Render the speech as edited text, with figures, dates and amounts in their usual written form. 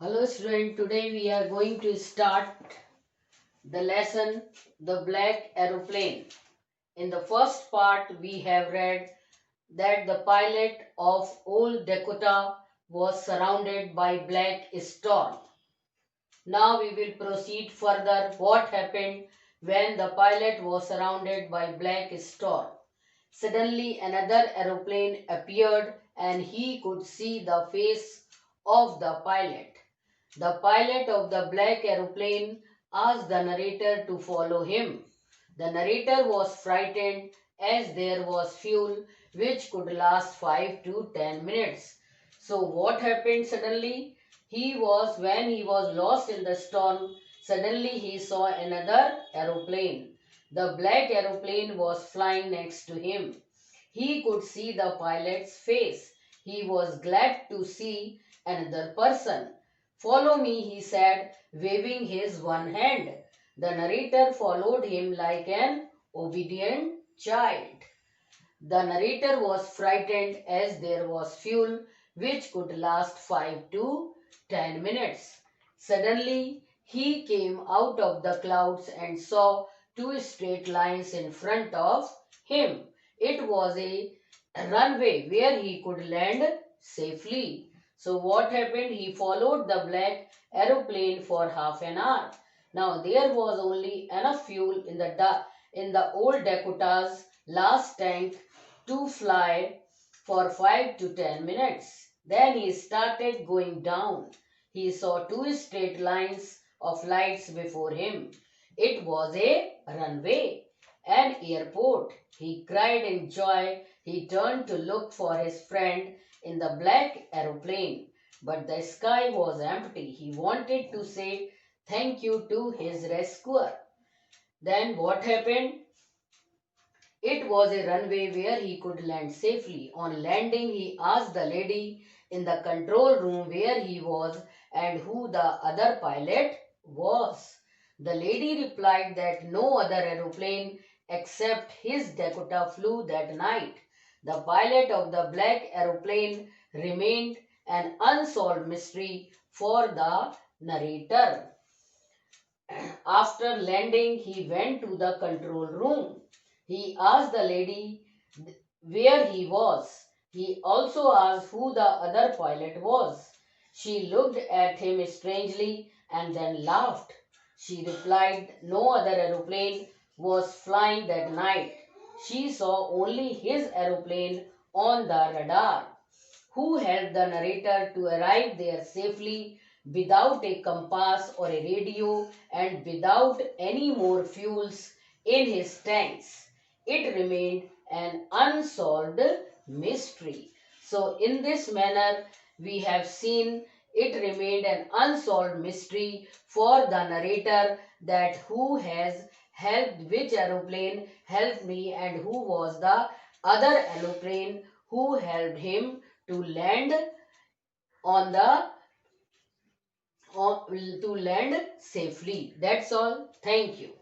Hello student, today we are going to start the lesson The Black Aeroplane. In the first part we have read that the pilot of Old Dakota was surrounded by black storm. Now we will proceed further what happened when the pilot was surrounded by black storm. Suddenly another aeroplane appeared and he could see the face of the pilot. The pilot of the black aeroplane asked the narrator to follow him. The narrator was frightened as there was fuel which could last 5 to 10 minutes. So what happened suddenly? When he was lost in the storm, suddenly he saw another aeroplane. The black aeroplane was flying next to him. He could see the pilot's face. He was glad to see another person. Follow me, he said, waving his one hand. The narrator followed him like an obedient child. The narrator was frightened as there was fuel which could last 5 to 10 minutes. Suddenly, he came out of the clouds and saw two straight lines in front of him. It was a runway where he could land safely. So what happened? He followed the black aeroplane for half an hour. Now there was only enough fuel in the old Dakota's last tank to fly for 5 to 10 minutes. Then he started going down. He saw two straight lines of lights before him. It was a runway, an airport. He cried in joy. He turned to look for his friend in the black aeroplane, but the sky was empty. He wanted to say thank you to his rescuer. Then what happened? It was a runway where he could land safely. On landing, he asked the lady in the control room where he was and who the other pilot was. The lady replied that no other aeroplane except his Dakota flew that night. The pilot of the black aeroplane remained an unsolved mystery for the narrator. After landing, he went to the control room. He asked the lady where he was. He also asked who the other pilot was. She looked at him strangely and then laughed. She replied no other aeroplane was flying that night. She saw only his aeroplane on the radar. Who helped the narrator to arrive there safely without a compass or a radio and without any more fuels in his tanks. It remained an unsolved mystery. So in this manner, we have seen it remained an unsolved mystery for the narrator that who has helped, which aeroplane helped me and who was the other aeroplane who helped him to land on the to land safely. That's all. Thank you.